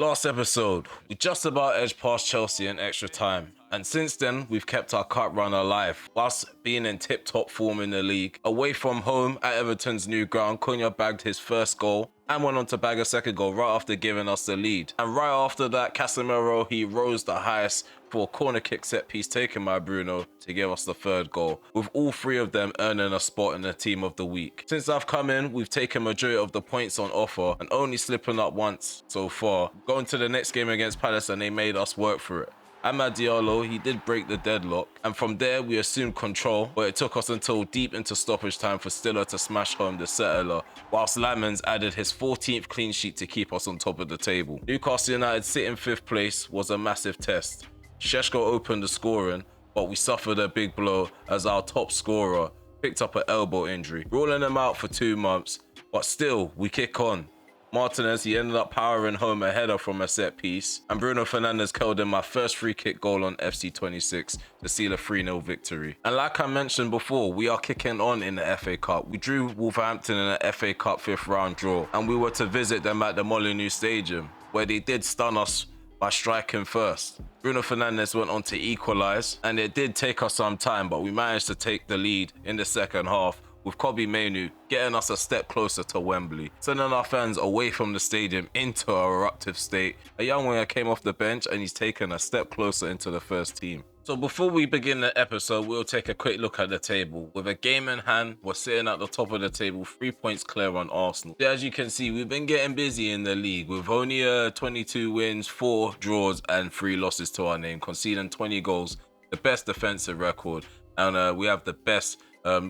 Last episode, we just about edged past Chelsea in extra time, and since then, we've kept our cup run alive, whilst being in tip-top form in the league. Away from home at Everton's new ground, Cunha bagged his first goal and went on to bag a second goal right after giving us the lead. And right after that, Casemiro, he rose the highest for a corner kick set piece taken by Bruno to give us the third goal, with all three of them earning a spot in the team of the week. Since I've come in, we've taken majority of the points on offer and only slipping up once so far. Going to the next game against Palace and they made us work for it. Amad Diallo, he did break the deadlock, and from there we assumed control, but it took us until deep into stoppage time for Stiller to smash home the settler, whilst Lamans added his 14th clean sheet to keep us on top of the table. Newcastle United sitting 5th place was a massive test. Šeško opened the scoring, but we suffered a big blow as our top scorer picked up an elbow injury, ruling him out for 2 months, but still, we kick on. Martinez, he ended up powering home a header from a set piece, and Bruno Fernandes curled in my first free kick goal on FC 26 to seal a 3-0 victory. And like I mentioned before, we are kicking on in the FA Cup. We drew Wolverhampton in an FA Cup 5th round draw, and we were to visit them at the Molineux Stadium, where they did stun us by striking first. Bruno Fernandes went on to equalise, and it did take us some time, but we managed to take the lead in the second half, with Kobbie Mainoo getting us a step closer to Wembley, sending our fans away from the stadium into a eruptive state. A young winger came off the bench and he's taken a step closer into the first team. So before we begin the episode, we'll take a quick look at the table. With a game in hand, we're sitting at the top of the table, 3 points clear on Arsenal. So as you can see, we've been getting busy in the league with only 22 wins, 4 draws and 3 losses to our name, conceding 20 goals, the best defensive record, and we have the best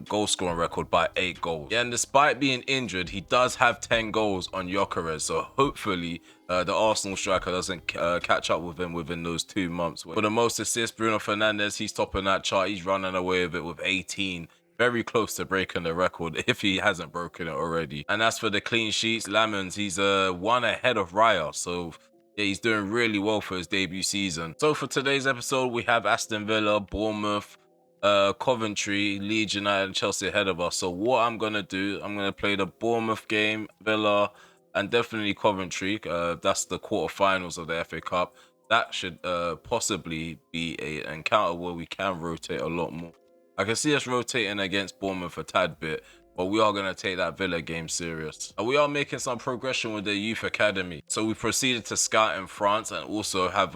goal scoring record by 8 goals. Yeah, and despite being injured, he does have 10 goals on Gyökeres, so hopefully the Arsenal striker doesn't catch up with him within those 2 months. For the most assists, Bruno Fernandes, he's topping that chart. He's running away with it with 18. Very close to breaking the record if he hasn't broken it already. And as for the clean sheets, Lamans, he's 1 ahead of Raya, so yeah, he's doing really well for his debut season. So for today's episode, we have Aston Villa, Bournemouth, Coventry, Leeds United and Chelsea ahead of us. So what I'm going to do, I'm going to play the Bournemouth game, Villa and definitely Coventry. That's the quarterfinals of the FA Cup. That should possibly be an encounter where we can rotate a lot more. I can see us rotating against Bournemouth a tad bit, but we are going to take that Villa game serious. And we are making some progression with the youth academy. So we proceeded to scout in France and also have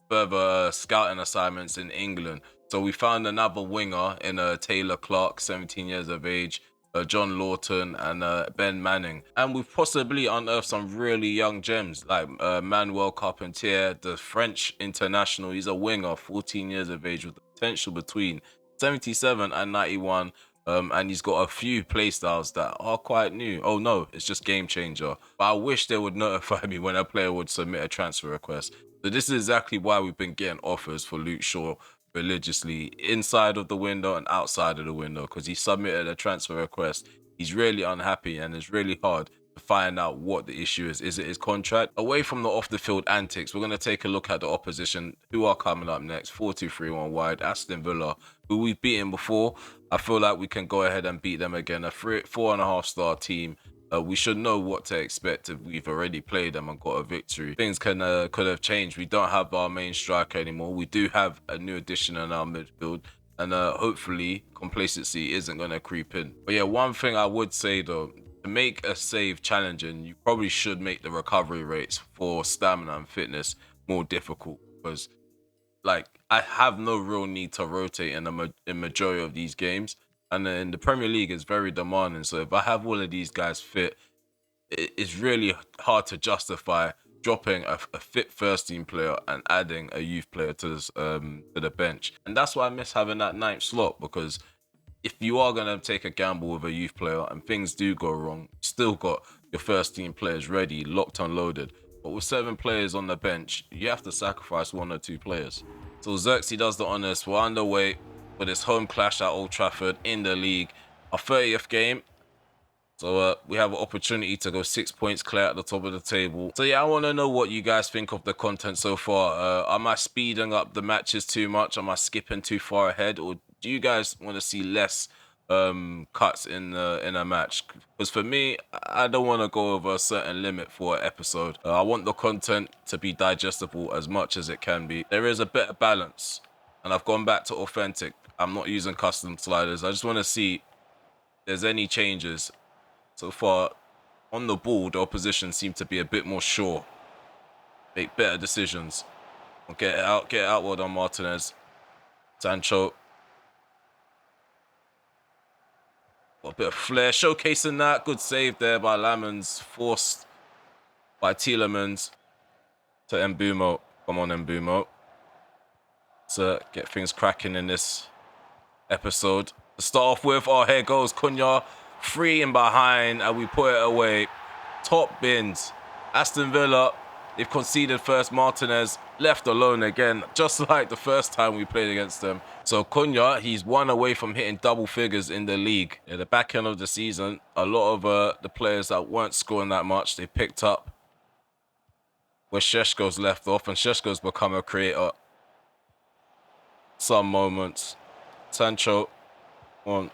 further scouting assignments in England. So we found another winger in Taylor Clark, 17 years of age, John Lawton and Ben Manning. And we've possibly unearthed some really young gems like Manuel Carpentier, the French international. He's a winger, 14 years of age with the potential between 77 and 91. And he's got a few playstyles that are quite new. Oh no, it's just game changer. But I wish they would notify me when a player would submit a transfer request. So this is exactly why we've been getting offers for Luke Shaw religiously inside of the window and outside of the window, because he submitted a transfer request. He's really unhappy and it's really hard to find out what the issue is. Is it his contract? Away from the off the field antics, we're going to take a look at the opposition who are coming up next. 4-2-3-1 wide, Aston Villa, who we've beaten before. I feel like we can go ahead and beat them again. A 4.5 star team. We should know what to expect if we've already played them and got a victory. Things could have changed. We don't have our main striker anymore. We do have a new addition in our midfield, and hopefully complacency isn't going to creep in. But yeah, one thing I would say though, to make a save challenging, you probably should make the recovery rates for stamina and fitness more difficult, because like I have no real need to rotate in the majority of these games. And in the Premier League, it's very demanding. So if I have all of these guys fit, it's really hard to justify dropping a fit first team player and adding a youth player to the bench. And that's why I miss having that 9th slot, because if you are going to take a gamble with a youth player and things do go wrong, you still got your first team players ready, locked and loaded. But with 7 players on the bench, you have to sacrifice 1 or 2 players. So Xerxes does the honours. We're underway for this home clash at Old Trafford in the league, our 30th game. So we have an opportunity to go 6 points clear at the top of the table. So yeah, I want to know what you guys think of the content so far. Am I speeding up the matches too much? Am I skipping too far ahead? Or do you guys want to see less cuts in a match. Because for me, I don't want to go over a certain limit for an episode. I want the content to be digestible as much as it can be. There is a better balance, and I've gone back to authentic. I'm not using custom sliders. I just want to see if there's any changes. So far, on the ball, the opposition seem to be a bit more sure. Make better decisions. Get it out, well done, Martinez. Sancho. Got a bit of flair, showcasing that. Good save there by Lamens, forced by Tielemans to Mbumo. Come on, Mbumo. To get things cracking in this episode. To start off with, oh, here goes Cunha. 3 in behind, and we put it away. Top bins. Aston Villa, they've conceded first. Martinez left alone again, just like the first time we played against them. So Cunha, he's 1 away from hitting double figures in the league. At the back end of the season, a lot of the players that weren't scoring that much, they picked up where Šeško's left off, and Šeško's become a creator. Some moments. Sancho on.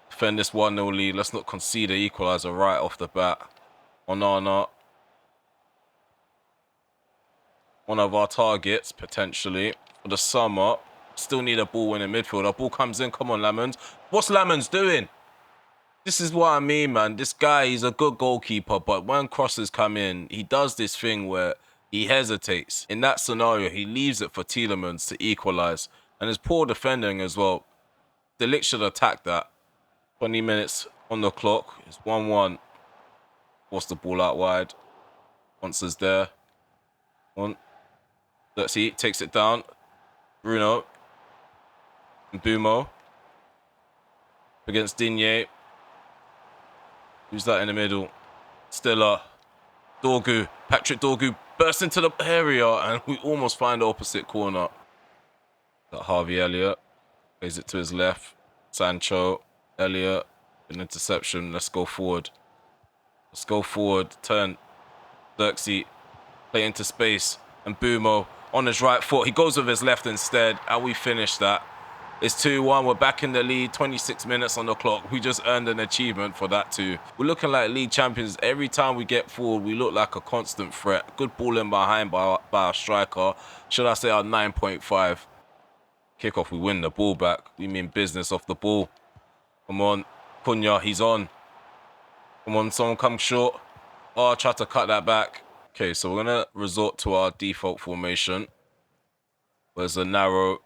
Defend this 1-0 lead. Let's not concede an equaliser right off the bat. Onana. One of our targets, potentially, for the summer. Still need a ball winning midfield. Our ball comes in. Come on, Lamens. What's Lamens doing? This is what I mean, man. This guy, he's a good goalkeeper, but when crosses come in, he does this thing where he hesitates. In that scenario, he leaves it for Tielemans to equalise. And it's poor defending as well. De Ligt should attack that. 20 minutes on the clock. It's 1-1. Force the ball out wide. Monster's there. On. Let's see. Takes it down. Bruno. Mbumo. Against Digne. Who's that in the middle? Stiller. Dorgu. Patrick Dorgu bursts into the area, and we almost find the opposite corner. Got Harvey Elliott. Plays it to his left. Sancho. Elliott. An interception. Let's go forward. Let's go forward. Turn. Xerxes. Play into space. And Mbumo on his right foot. He goes with his left instead. And we finish that. It's 2-1. We're back in the lead. 26 minutes on the clock. We just earned an achievement for that too. We're looking like league champions. Every time we get forward, we look like a constant threat. Good ball in behind by our striker. Should I say our 9.5. Kickoff, we win the ball back. We mean business off the ball. Come on. Cunha, he's on. Come on, someone come short. Oh, I tried to cut that back. Okay, so we're going to resort to our default formation. Where's a narrow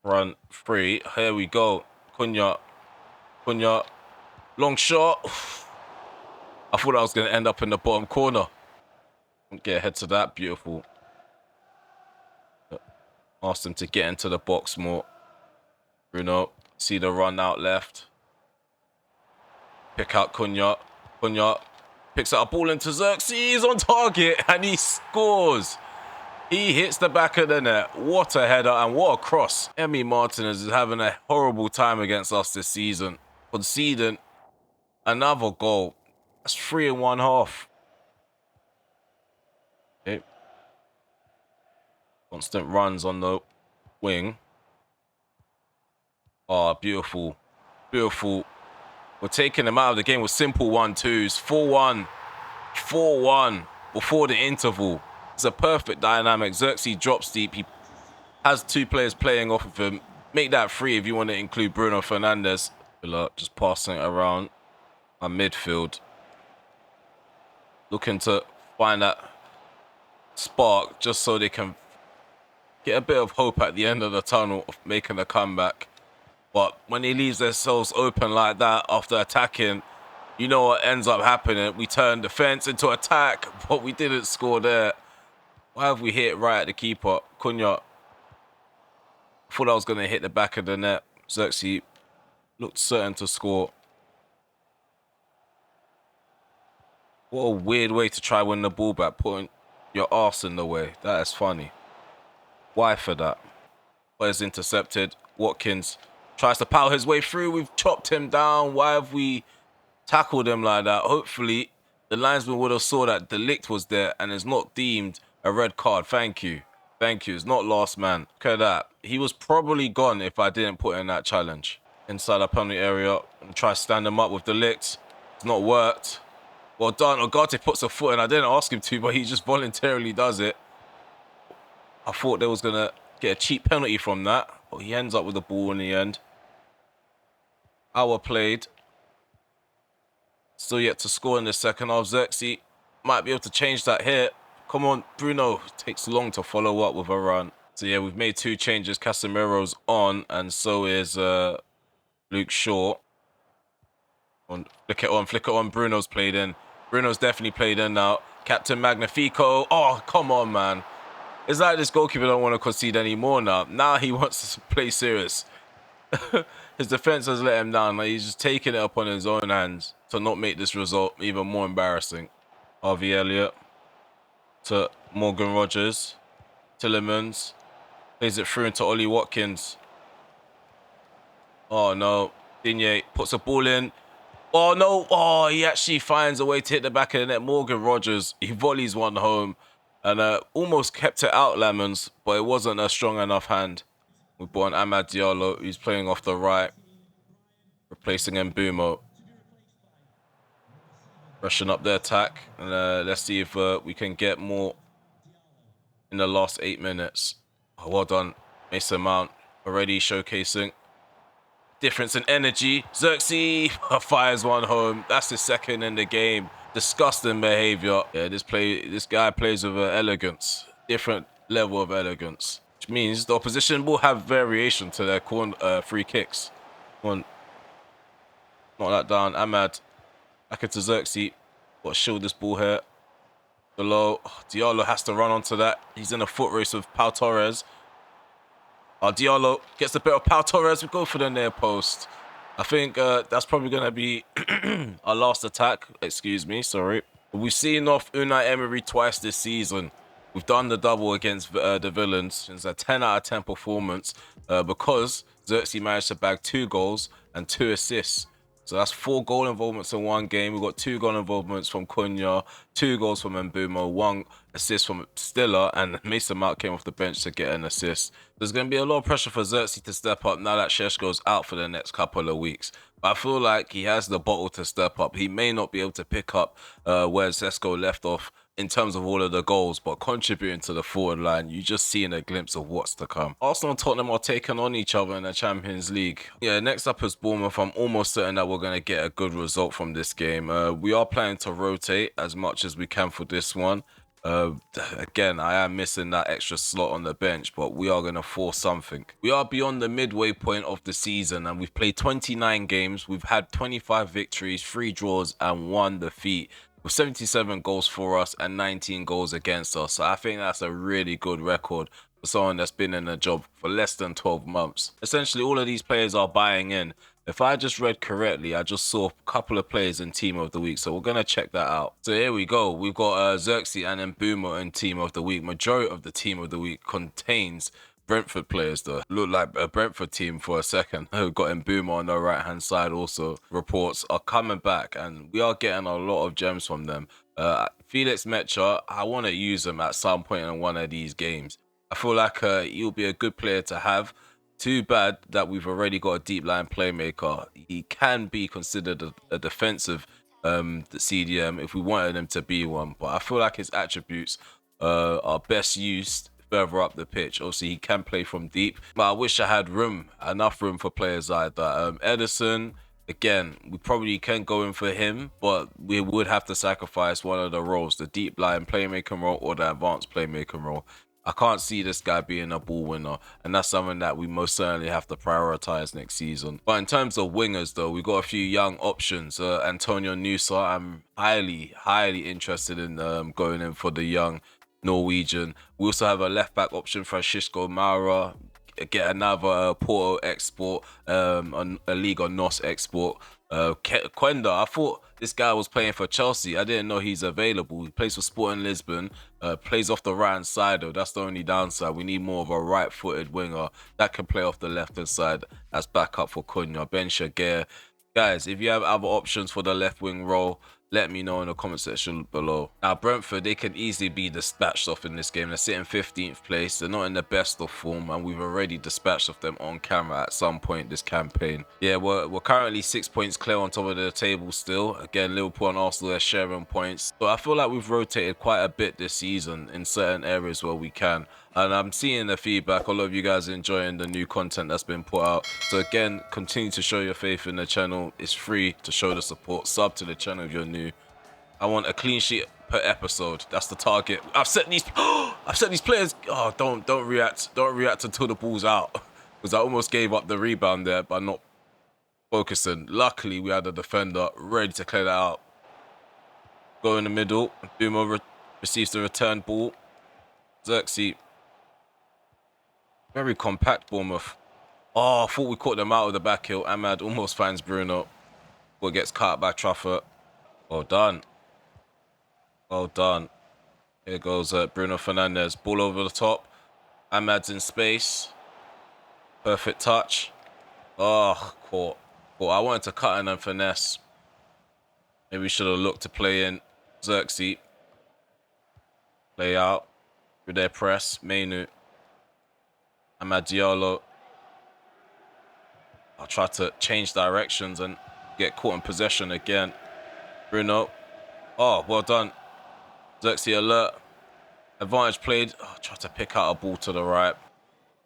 run free. Here we go. Cunha. Cunha. Long shot. I thought I was going to end up in the bottom corner. Get ahead to that. Beautiful. Asked him to get into the box more. Bruno. See the run out left. Pick out Cunha. Cunha picks out a ball into Xerxes on target, and he scores. He hits the back of the net. What a header and what a cross. Emi Martinez is having a horrible time against us this season. Conceding another goal. That's 3 1/2. Okay. Constant runs on the wing. Oh, beautiful. Beautiful. We're taking them out of the game with simple 1-2s. 4-1. 4-1 before the interval. It's a perfect dynamic. Xerxes drops deep. He has 2 players playing off of him. Make that 3 if you want to include Bruno Fernandes. Just passing it around our midfield. Looking to find that spark just so they can get a bit of hope at the end of the tunnel of making a comeback. But when he leaves themselves open like that after attacking, you know what ends up happening. We turn defense into attack, but we didn't score there. Why have we hit right at the keeper? Cunha. Thought I was going to hit the back of the net. Xerxes looked certain to score. What a weird way to try win the ball back, putting your arse in the way. That is funny. Why for that? But it's intercepted. Watkins tries to power his way through. We've chopped him down. Why have we tackled him like that? Hopefully, the linesman would have saw that De Ligt was there and is not deemed a red card. Thank you. Thank you. It's not last man. Look at that. He was probably gone if I didn't put in that challenge. Inside the penalty area. And try to stand him up with the licks. It's not worked. Well done. Ogate puts a foot in. I didn't ask him to, but he just voluntarily does it. I thought they was going to get a cheap penalty from that. But he ends up with the ball in the end. Hour played. Still yet to score in the second half. Xerxes might be able to change that here. Come on, Bruno. Takes long to follow up with a run. So yeah, we've made 2 changes. Casemiro's on, and so is Luke Shaw. Flick it on. Bruno's played in. Bruno's definitely played in now. Captain Magnifico. Oh, come on, man. It's like this goalkeeper don't want to concede anymore now. Now he wants to play serious. His defense has let him down. Like, he's just taking it upon his own hands to not make this result even more embarrassing. Harvey Elliott to Morgan Rogers. Tillemans plays it through into Ollie Watkins. Oh no. Digne puts a ball in. Oh no. Oh, he actually finds a way to hit the back of the net. Morgan Rogers, he volleys one home and almost kept it out, Lemons, but it wasn't a strong enough hand. We brought on Amad Diallo, who's playing off the right, replacing Mbumo. Rushing up the attack, and let's see if we can get more in the last 8 minutes. Oh, well done, Mason Mount, already showcasing difference in energy. Xerxes fires one home. That's his second in the game. Disgusting behavior. Yeah, this guy plays with elegance, different level of elegance, which means the opposition will have variation to their free kicks. Come on, knock that down. Amad back into Xerxes. Got to shield this ball here. Below, Diallo has to run onto that. He's in a foot race with Pau Torres. Diallo gets the bit of Pau Torres. We go for the near post. I think that's probably going to be our last attack. Excuse me, sorry. We've seen off Unai Emery twice this season. We've done the double against the Villains. It's a 10 out of 10 performance because Xerxes managed to bag 2 goals and 2 assists. So that's 4 goal involvements in one game. We've got 2 goal involvements from Cunha, 2 goals from Mbumo, 1 assist from Stiller, and Mason Mount came off the bench to get an assist. There's going to be a lot of pressure for Xerxes to step up now that Šeško's out for the next couple of weeks. But I feel like he has the bottle to step up. He may not be able to pick up where Šeško left off in terms of all of the goals, but contributing to the forward line, you just seeing a glimpse of what's to come. Arsenal and Tottenham are taking on each other in the Champions League. Yeah, next up is Bournemouth. I'm almost certain that we're going to get a good result from this game. We are planning to rotate as much as we can for this one. Again, I am missing that extra slot on the bench, but we are going to force something. We are beyond the midway point of the season and we've played 29 games. We've had 25 victories, 3 draws and 1 defeat, with 77 goals for us and 19 goals against us. So I think that's a really good record for someone that's been in a job for less than 12 months. Essentially, all of these players are buying in. If I just read correctly, I just saw a couple of players in Team of the Week, so we're going to check that out. So here we go. We've got Xerxes and Mbumo in Team of the Week. Majority of the Team of the Week contains Brentford players though. Look like a Brentford team for a second. We've got Mbumo on the right hand side also. Reports are coming back and we are getting a lot of gems from them. Felix Mecha, I want to use him at some point in one of these games. I feel like he'll be a good player to have. Too bad that we've already got a deep line playmaker. He can be considered a defensive the CDM if we wanted him to be one, but I feel like his attributes are best used further up the pitch. Obviously, he can play from deep, but I wish I had enough room for players like that. Edison, again, we probably can go in for him, but we would have to sacrifice one of the roles, the deep line playmaking role or the advanced playmaking role. I can't see this guy being a ball winner, and that's something that we most certainly have to prioritize next season. But in terms of wingers, though, we've got a few young options. Antonio Nusa, I'm highly interested in going in for the young Norwegian. We also have a left back option, Francisco Maura. Get another Porto export, a Liga NOS export. Quenda, I thought this guy was playing for Chelsea. I didn't know he's available. He plays for Sporting Lisbon, plays off the right hand side though. That's the only downside. We need more of a right-footed winger that can play off the left-hand side as backup for Cunha. Ben Shaguer. Guys, if you have other options for the left wing role, let me know in the comment section below. Now, Brentford, they could easily be dispatched off in this game. They're sitting 15th place. They're not in the best of form, and we've already dispatched of them on camera at some point this campaign. Yeah, we're currently 6 points clear on top of the table still. Again, Liverpool and Arsenal are sharing points. So I feel like we've rotated quite a bit this season in certain areas where we can. And I'm seeing the feedback. A lot of you guys are enjoying the new content that's been put out. So again, continue to show your faith in the channel. It's free to show the support. Sub to the channel if you're new. I want a clean sheet per episode. That's the target. I've set these players. Oh, don't react. Don't react until the ball's out. Because I almost gave up the rebound there by not focusing. Luckily, we had a defender ready to clear that out. Go in the middle. Boomer receives the return ball. Xerxes. Very compact Bournemouth. Oh, I thought we caught them out of the back heel. Ahmad almost finds Bruno. But gets caught by Trafford. Well done. Well done. Here goes Bruno Fernandes. Ball over the top. Ahmad's in space. Perfect touch. Oh, caught. I wanted to cut in and finesse. Maybe we should have looked to play in Xerxes. Play out. Through their press. Mainu. Amad Diallo. I'll try to change directions and get caught in possession again. Bruno. Oh, well done. Xerxes alert. Advantage played. Oh, try to pick out a ball to the right.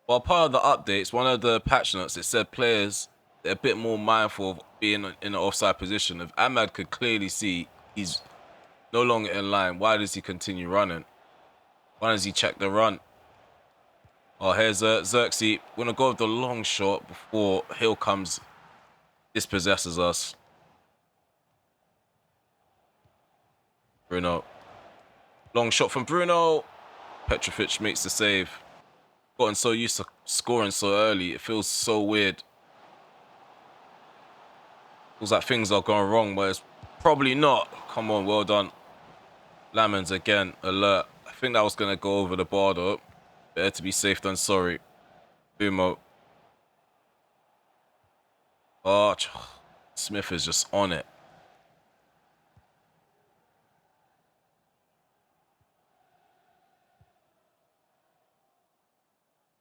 Well, part of the updates, one of the patch notes, it said players are a bit more mindful of being in an offside position. If Ahmad could clearly see he's no longer in line, why does he continue running? Why does he check the run? Oh, here's Xerxes. We're going to go with the long shot before Hill comes, dispossesses us. Bruno. Long shot from Bruno. Petrovic makes the save. Gotten so used to scoring so early, it feels so weird. Feels like things are going wrong, but it's probably not. Come on, well done. Lamens again, alert. I think that was going to go over the bar though. Better to be safe than sorry. Bumo. Oh, Smith is just on it.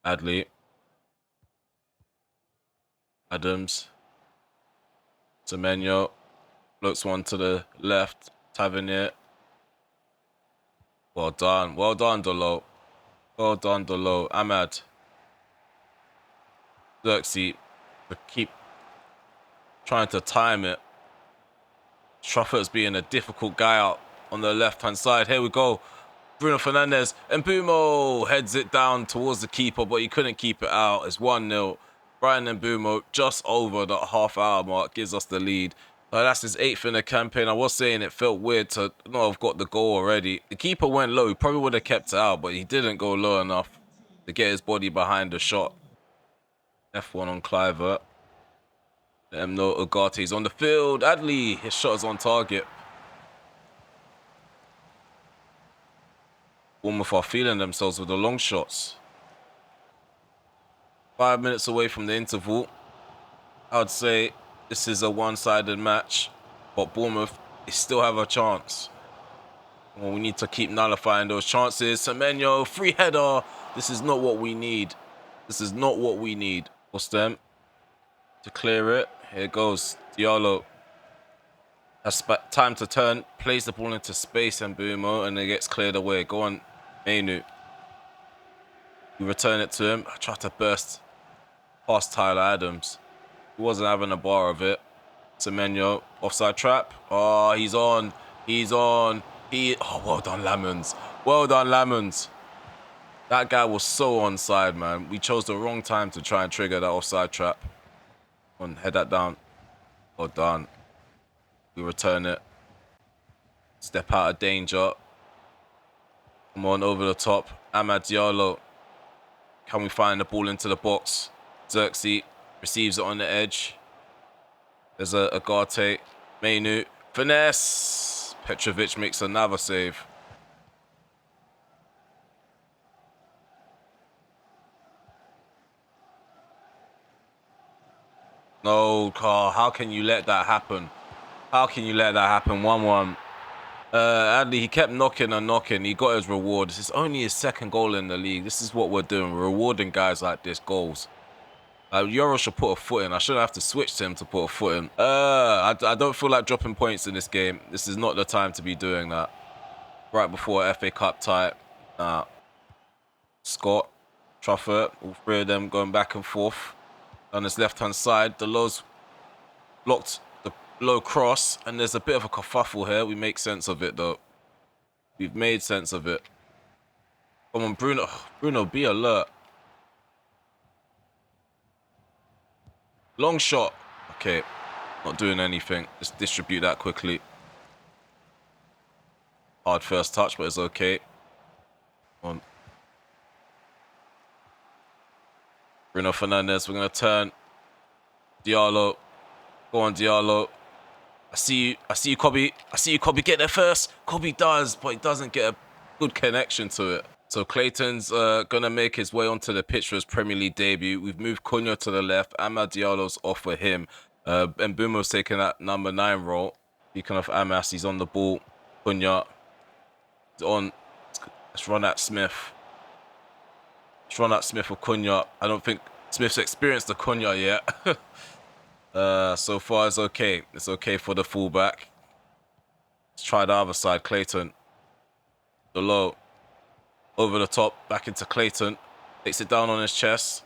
Adley. Adams. Semenyo. Floats one to the left. Tavernier. Well done. Well done, Dolo. Well done, Dolo. Ahmad. Xerxes. Keep trying to time it. Trafford's being a difficult guy out on the left-hand side. Here we go. Bruno Fernandes. And Mbumo heads it down towards the keeper, but he couldn't keep it out. It's 1-0. Brian Mbumo just over the half-hour mark gives us the lead. That's his 8th in the campaign. I was saying it felt weird to not have got the goal already. The keeper went low. He probably would have kept it out, but he didn't go low enough to get his body behind the shot. F1 on Cliver. Let him know Ugarte's on the field. Adley, his shot is on target. Bournemouth are feeling themselves with the long shots. 5 minutes away from the interval. I would say this is a one-sided match, but Bournemouth, they still have a chance. Well, we need to keep nullifying those chances. Semenyo, free header. This is not what we need. This is not what we need. What's them? To clear it. Here goes Diallo. That's time to turn. Plays the ball into space and Mbumo, and it gets cleared away. Go on, Mainu. You return it to him. I tried to burst past Tyler Adams. He wasn't having a bar of it. Semenyo, offside trap. Oh, he's on. He's on. Oh, well done, Lamens. Well done, Lamens. That guy was so onside, man. We chose the wrong time to try and trigger that offside trap. Come on, head that down. Well done. We return it. Step out of danger. Come on, over the top. Amad Diallo. Can we find the ball into the box? Xerxes receives it on the edge. There's a Ugarte. Mainu. Finesse. Petrovic makes another save. No, Carl. How can you let that happen? How can you let that happen? 1-1. Adley, he kept knocking and knocking. He got his reward. This is only his second goal in the league. This is what we're doing. We're rewarding guys like this, goals. Euro should put a foot in. I shouldn't have to switch to him to put a foot in. I don't feel like dropping points in this game. This is not the time to be doing that. Right before FA Cup tie. Scott, Truffert, all three of them going back and forth. On his left-hand side, the low's blocked the low cross, and there's a bit of a kerfuffle here. We make sense of it, though. We've made sense of it. Come on, Bruno. Bruno, be alert. Long shot. Okay, not doing anything. Just distribute that quickly. Hard first touch, but it's okay. Come on. Bruno Fernandes, we're going to turn. Diallo. Go on, Diallo. I see you, Kobe. I see you, Kobe. Get there first. Kobe does, but he doesn't get a good connection to it. So Clayton's going to make his way onto the pitch for his Premier League debut. We've moved Cunha to the left. Amad Diallo's off for him. And Bumo's taking that number 9 role. Speaking of Amas, he's on the ball. Cunha. He's on. Let's run at Smith. Let's run at Smith or Cunha. I don't think Smith's experienced the Cunha yet. So far it's okay. It's okay for the fullback. Let's try the other side. Clayton. The low. Over the top, back into Clayton. Takes it down on his chest.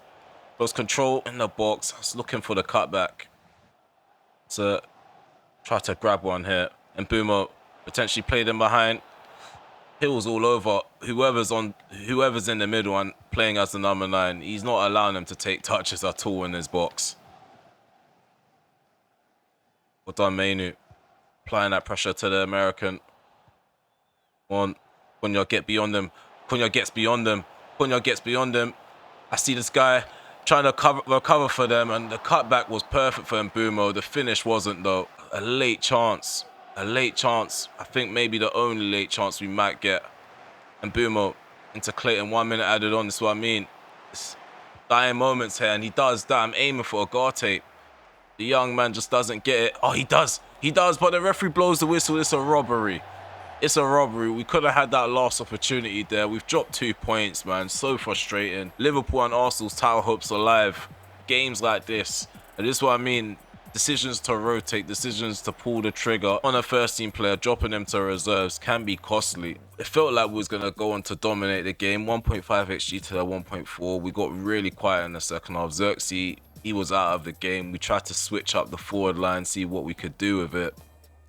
Close control in the box. He's looking for the cutback. So try to grab one here. And Bumo potentially played him behind. Hills all over. Whoever's in the middle and playing as the number 9, he's not allowing him to take touches at all in his box. Well done, Mainu. Applying that pressure to the American. One. Cunha, get beyond them. Cunha gets beyond them. Cunha gets beyond them. I see this guy trying to recover for them, and the cutback was perfect for Mbumo. The finish wasn't, though. A late chance. A late chance. I think maybe the only late chance we might get. Mbumo into Clayton. 1 minute added on. This is what I mean. It's dying moments here, and he does that. I'm aiming for Ugarte. The young man just doesn't get it. Oh, he does. He does, but the referee blows the whistle. It's a robbery. It's a robbery. We could have had that last opportunity there. We've dropped 2 points, man. So frustrating. Liverpool and Arsenal's title hopes alive. Games like this. And this is what I mean. Decisions to rotate, decisions to pull the trigger on a first-team player, dropping them to reserves can be costly. It felt like we was going to go on to dominate the game. 1.5 XG to the 1.4. We got really quiet in the second half. Xerxes, he was out of the game. We tried to switch up the forward line, see what we could do with it.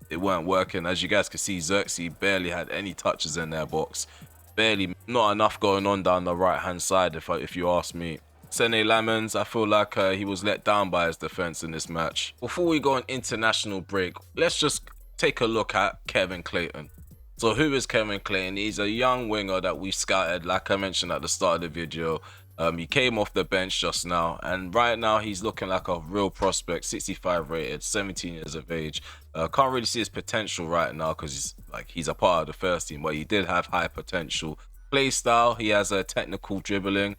It weren't working. As you guys can see, Xerxes barely had any touches in their box. Barely. Not enough going on down the right-hand side, if you ask me. Sene Lamens, I feel like he was let down by his defence in this match. Before we go on international break, let's just take a look at Kevin Clayton. So who is Kevin Clayton? He's a young winger that we scouted, like I mentioned at the start of the video. He came off the bench just now, and right now he's looking like a real prospect. 65 rated, 17 years of age. Can't really see his potential right now because he's a part of the first team, but he did have high potential. Play style, he has a technical dribbling.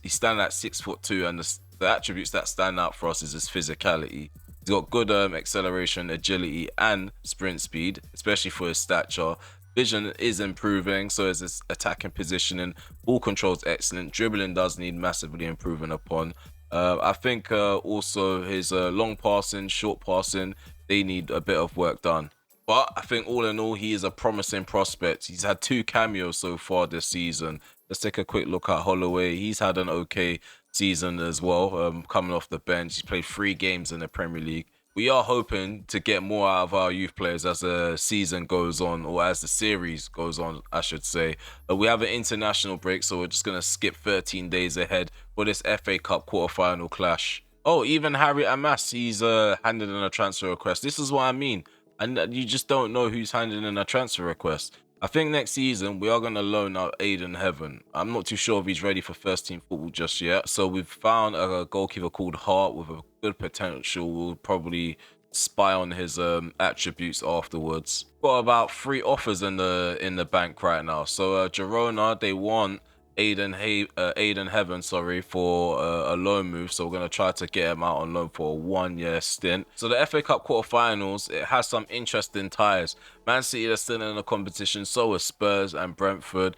He's standing at 6'2", and the attributes that stand out for us is his physicality. He's got good acceleration, agility, and sprint speed, especially for his stature. Vision is improving, so is his attacking positioning. Ball control is excellent. Dribbling does need massively improving upon. I think also his long passing, short passing, they need a bit of work done. But I think all in all, he is a promising prospect. He's had 2 cameos so far this season. Let's take a quick look at Holloway. He's had an okay season as well, coming off the bench. He's played 3 games in the Premier League. We are hoping to get more out of our youth players as the season goes on, or as the series goes on, I should say. We have an international break, so we're just going to skip 13 days ahead for this FA Cup quarter-final clash. Oh, even Harry Amas, he's handed in a transfer request. This is what I mean. And you just don't know who's handing in a transfer request. I think next season we are going to loan out Aiden Heaven. I'm not too sure if he's ready for first team football just yet. So we've found a goalkeeper called Hart with a good potential. We'll probably spy on his attributes afterwards. Got about 3 offers in the bank right now. So Girona, they want Aiden Heaven, sorry, for a loan move. So we're gonna try to get him out on loan for a 1-year stint. So the FA Cup quarterfinals, it has some interesting ties. Man City are still in the competition, so are Spurs and Brentford,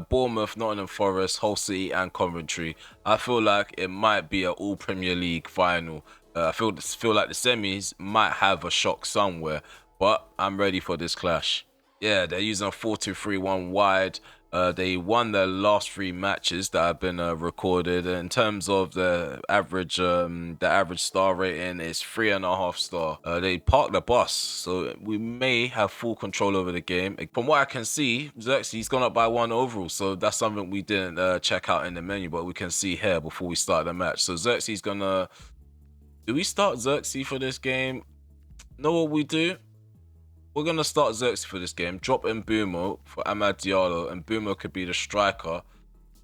Bournemouth, Nottingham Forest, Hull City, and Coventry. I feel like it might be an all Premier League final. I feel like the semis might have a shock somewhere, but I'm ready for this clash. Yeah, they're using a 4-2-3-1 wide. They won their last 3 matches that have been recorded. In terms of the average star rating is 3.5 star. They parked the bus, so we may have full control over the game. From what I can see, Xerxes gone up by 1 overall, so that's something we didn't check out in the menu, but we can see here before we start the match. So Xerxes gonna. Do we start Xerxes for this game? Know what we do? We're going to start Xerxes for this game. Drop in Mbumo for Amad Diallo. And Mbumo could be the striker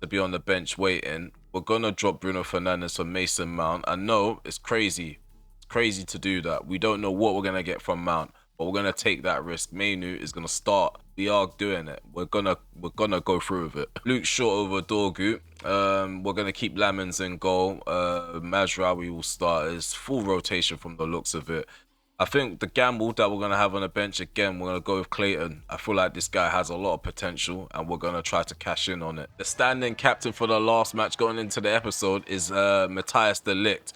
to be on the bench waiting. We're going to drop Bruno Fernandes for Mason Mount. I know it's crazy. It's crazy to do that. We don't know what we're going to get from Mount. But we're going to take that risk. Mainu is going to start. We are doing it. We're gonna go through with it. Luke Shaw over Dorgu. We're going to keep Lamens in goal. Mazraoui will start. It's full rotation from the looks of it. I think the gamble that we're going to have on the bench again, we're going to go with Clayton. I feel like this guy has a lot of potential and we're going to try to cash in on it. The standing captain for the last match going into the episode is Matthias de Ligt.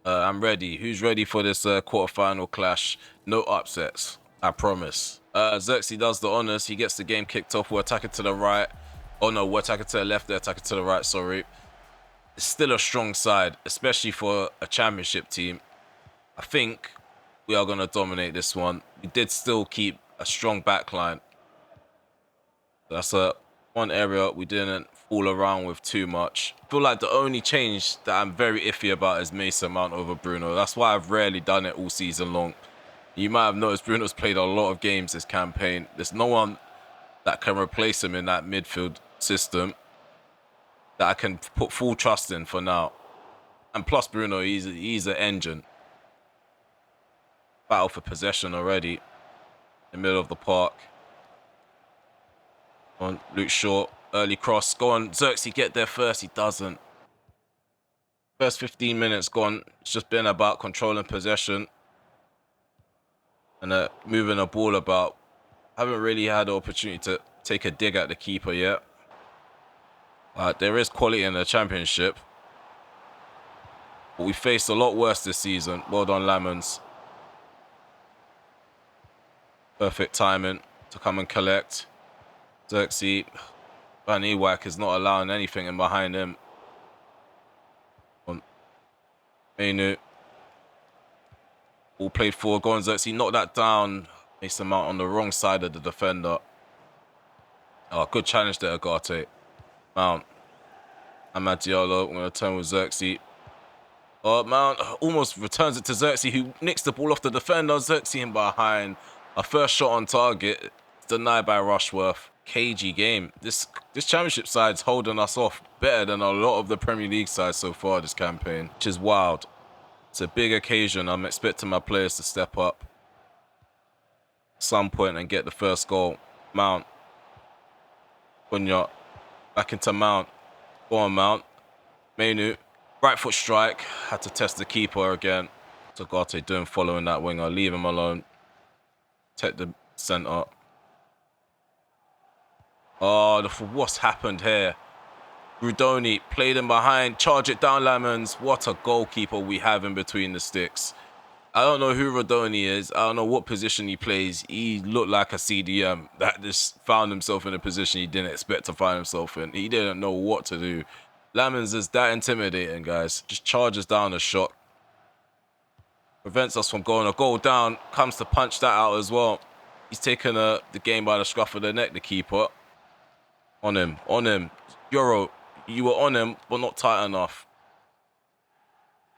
I'm ready. Who's ready for this quarterfinal clash? No upsets, I promise. Xerxes does the honors. He gets the game kicked off. We're attacking to the right. Oh no, we're attacking to the left. They're attacking to the right, sorry. It's still a strong side, especially for a championship team. I think we are going to dominate this one. We did still keep a strong backline. That's one area we didn't fool around with too much. I feel like the only change that I'm very iffy about is Mason Mount over Bruno. That's why I've rarely done it all season long. You might have noticed Bruno's played a lot of games this campaign. There's no one that can replace him in that midfield system that I can put full trust in for now. And plus Bruno, he's an engine. Battle for possession already. In the middle of the park. On Luke Shaw. Early cross. Go on, Xerxes, get there first. He doesn't. First 15 minutes gone. It's just been about controlling possession. And moving the ball about. Haven't really had the opportunity to take a dig at the keeper yet. There is quality in the championship. But we faced a lot worse this season. Well done, Lamens. Perfect timing to come and collect. Xerxes. Van Ewak is not allowing anything in behind him. On Mainu. All played forward. Go on, Xerxes. Knock that down. Mason Mount on the wrong side of the defender. Oh, good challenge there, Agate. Mount. Amad Diallo. I'm going to turn with Xerxes. Oh, Mount almost returns it to Xerxes, who nicks the ball off the defender. Xerxes in behind. Our first shot on target, denied by Rushworth. Cagey game. This championship side's holding us off better than a lot of the Premier League sides so far this campaign, which is wild. It's a big occasion. I'm expecting my players to step up at some point and get the first goal. Mount. Cunha. Back into Mount. Go on, Mount. Mainu. Right foot strike. Had to test the keeper again. Togate doing following that winger. Leave him alone. Take the centre. Oh, what's happened here? Rudoni played him behind. Charge it down, Lamens. What a goalkeeper we have in between the sticks. I don't know who Rodoni is. I don't know what position he plays. He looked like a CDM that just found himself in a position he didn't expect to find himself in. He didn't know what to do. Lamens is that intimidating, guys. Just charges down a shot. Prevents us from going a goal down. Comes to punch that out as well. He's taken the game by the scruff of the neck, the keeper. On him. Euro, you were on him, but not tight enough.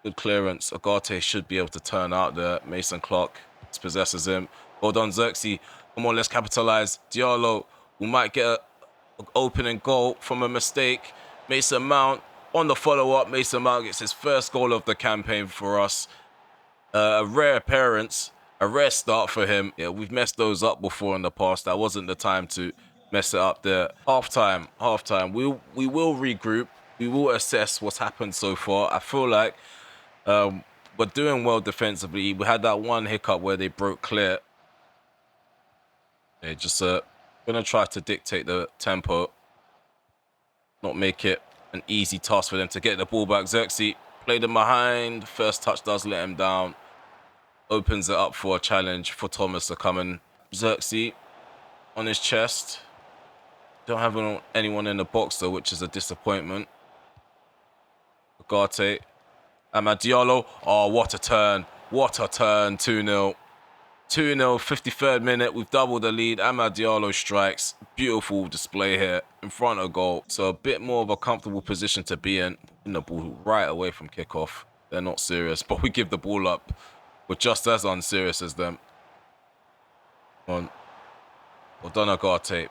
Good clearance. Agate should be able to turn out there. Mason Clark possesses him. Well done, Xerxes. Come on, let's capitalize. Diallo, we might get an opening goal from a mistake. Mason Mount on the follow-up. Mason Mount gets his first goal of the campaign for us. A rare appearance, a rare start for him. Yeah, we've messed those up before in the past. That wasn't the time to mess it up there. Half-time. We will regroup. We will assess what's happened so far. I feel like we're doing well defensively. We had that one hiccup where they broke clear. They're just gonna try to dictate the tempo, not make it an easy task for them to get the ball back. Xerxes played him behind. First touch does let him down. Opens it up for a challenge for Thomas to come in. Xerxes on his chest. Don't have anyone in the box though, which is a disappointment. Ugarte. Amad Diallo. Oh, what a turn. What a turn. 2-0. 2-0, 53rd minute. We've doubled the lead. Amad Diallo strikes. Beautiful display here in front of goal. So a bit more of a comfortable position to be in. The ball right away from kickoff. They're not serious, but we give the ball up. We're just as unserious as them. Come on. Well done, Ugarte.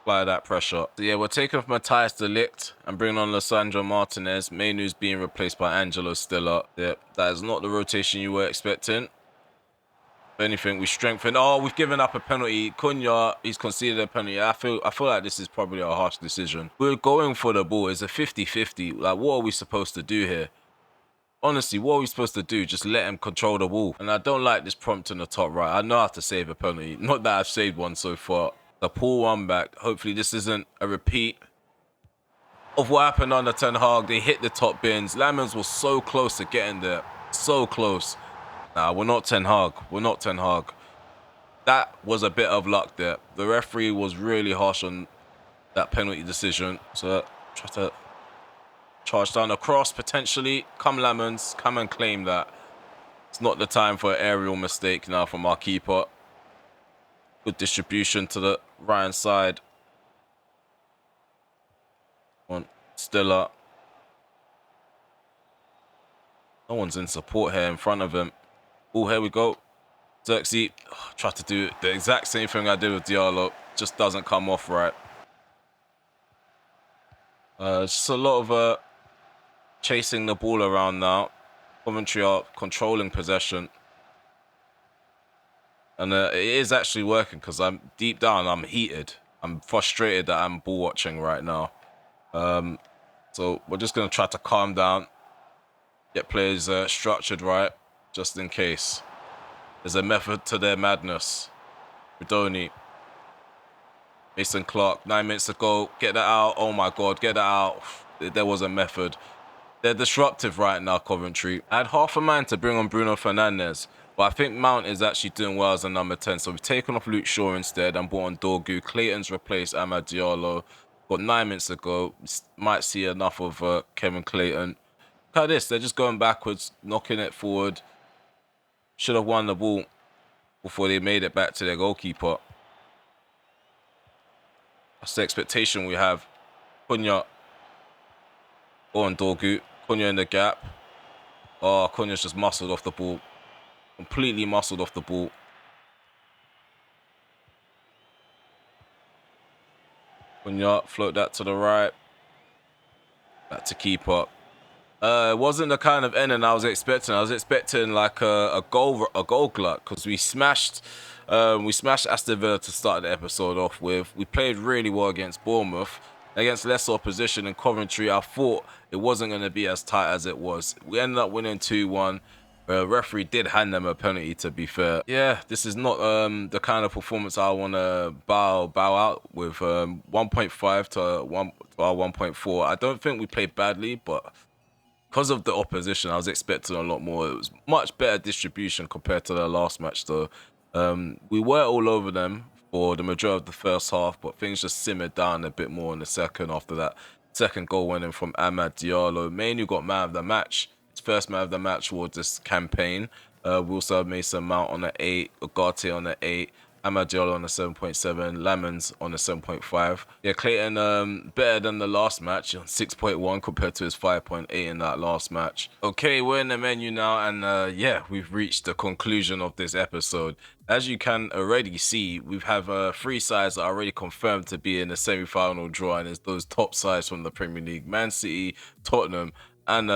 Apply that pressure. So yeah, we're taking off Matthias de Ligt and bringing on Lissandro Martinez. Mainu's being replaced by Angelo Stiller. Yeah, that is not the rotation you were expecting. If anything, we strengthened. Oh, we've given up a penalty. Cunha, he's conceded a penalty. I feel like this is probably a harsh decision. We're going for the ball. It's a 50-50. Like, what are we supposed to do here? Honestly, what are we supposed to do? Just let him control the ball. And I don't like this prompt in the top right. I know how to save a penalty. Not that I've saved one so far. The pull one back. Hopefully this isn't a repeat of what happened under Ten Hag. They hit the top bins. Lamens was so close to getting there. So close. Nah, we're not Ten Hag. We're not Ten Hag. That was a bit of luck there. The referee was really harsh on that penalty decision. So try to charge down across potentially. Come Lamens. Come and claim that. It's not the time for an aerial mistake now from our keeper. Good distribution to the right-hand side. One Stiller. No one's in support here in front of him. Oh, here we go. Xerxes. Try to do the exact same thing I did with Diallo. Just doesn't come off right. Just a lot of chasing the ball around now. Coventry are controlling possession. And it is actually working because I'm deep down, I'm heated. I'm frustrated that I'm ball watching right now. So we're just going to try to calm down. Get players structured right, just in case. There's a method to their madness. Ridoni. Mason Clark, 9 minutes to go. Get that out. Oh my God, get that out. There was a method. They're disruptive right now, Coventry. I had half a mind to bring on Bruno Fernandes, but I think Mount is actually doing well as a number 10. So we've taken off Luke Shaw instead and brought on Dorgu. Clayton's replaced Amad Diallo. Got 9 minutes to go. Might see enough of Kevin Clayton. Look at this. They're just going backwards, knocking it forward. Should have won the ball before they made it back to their goalkeeper. That's the expectation we have. Cunha. Go on, Dorgu. Cunha in the gap. Oh, Cunha's just muscled off the ball. Completely muscled off the ball. Cunha, float that to the right. Back to keeper. It wasn't the kind of ending I was expecting. I was expecting like a goal glut because we smashed Aston Villa to start the episode off with. We played really well against Bournemouth. Against lesser opposition in Coventry, I thought it wasn't going to be as tight as it was. We ended up winning 2-1. Referee did hand them a penalty, to be fair. Yeah, this is not the kind of performance I want to bow out with. 1.5 to our 1.4. I don't think we played badly, but because of the opposition, I was expecting a lot more. It was much better distribution compared to the last match, though. We were all over them for the majority of the first half, but things just simmered down a bit more in the second after that second goal winning from Amad Diallo. Mainly got man of the match. His first man of the match towards this campaign. We also have Mason Mount on the 8, Ugarte on the 8, Amad Diallo on the 7.7, Lamens on the 7.5. Yeah, Clayton better than the last match on 6.1 compared to his 5.8 in that last match. Okay, we're in the menu now, and yeah, we've reached the conclusion of this episode. As you can already see, we have 3 sides that are already confirmed to be in the semi-final draw, and it's those top sides from the Premier League: Man City, Tottenham, and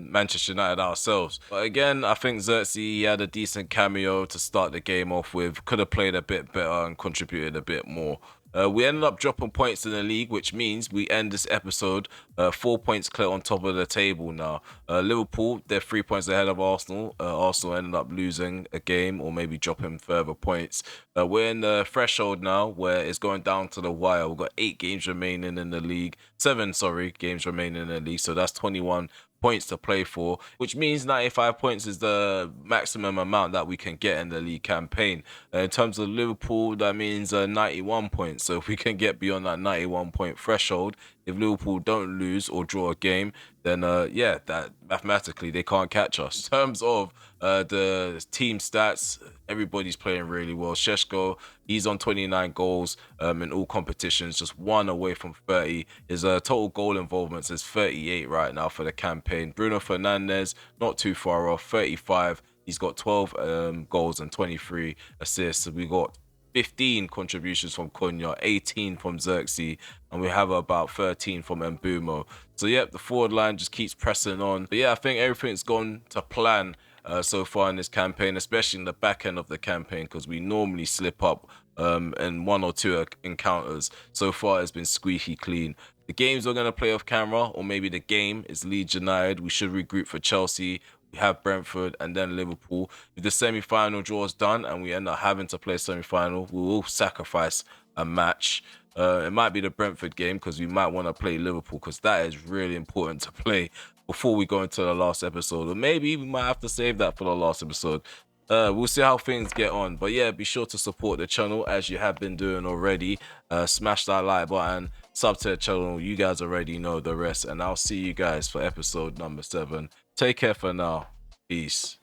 Manchester United ourselves. But again, I think Xerxes had a decent cameo to start the game off with. Could have played a bit better and contributed a bit more. We ended up dropping points in the league, which means we end this episode 4 points clear on top of the table now. Liverpool, they're 3 points ahead of Arsenal. Arsenal ended up losing a game or maybe dropping further points. We're in the threshold now where it's going down to the wire. We've got 8 games remaining in the league. 7, sorry, games remaining in the league. So that's 21 points to play for, which means 95 points is the maximum amount that we can get in the league campaign. In terms of Liverpool, that means 91 points. So if we can get beyond that 91 point threshold, if Liverpool don't lose or draw a game, then yeah, that mathematically they can't catch us. In terms of the team stats, everybody's playing really well. Šeško, he's on 29 goals in all competitions, just 1 away from 30. His total goal involvements is 38 right now for the campaign. Bruno Fernandes, not too far off, 35. He's got 12 goals and 23 assists. So we got 15 contributions from Cunha, 18 from Xerxes, and we have about 13 from Mbumo. So yep, the forward line just keeps pressing on. But yeah, I think everything's gone to plan so far in this campaign, especially in the back end of the campaign, because we normally slip up in 1 or 2 encounters. So far, it's been squeaky clean. The games we're going to play off camera, or maybe the game, is Leeds United. We should regroup for Chelsea. We have Brentford and then Liverpool. If the semi-final draw is done and we end up having to play semi-final, we will sacrifice a match. It might be the Brentford game because we might want to play Liverpool because that is really important to play before we go into the last episode. Or maybe we might have to save that for the last episode. We'll see how things get on. But yeah, be sure to support the channel as you have been doing already. Smash that like button, sub to the channel. You guys already know the rest. And I'll see you guys for episode number 7. Take care for now. Peace.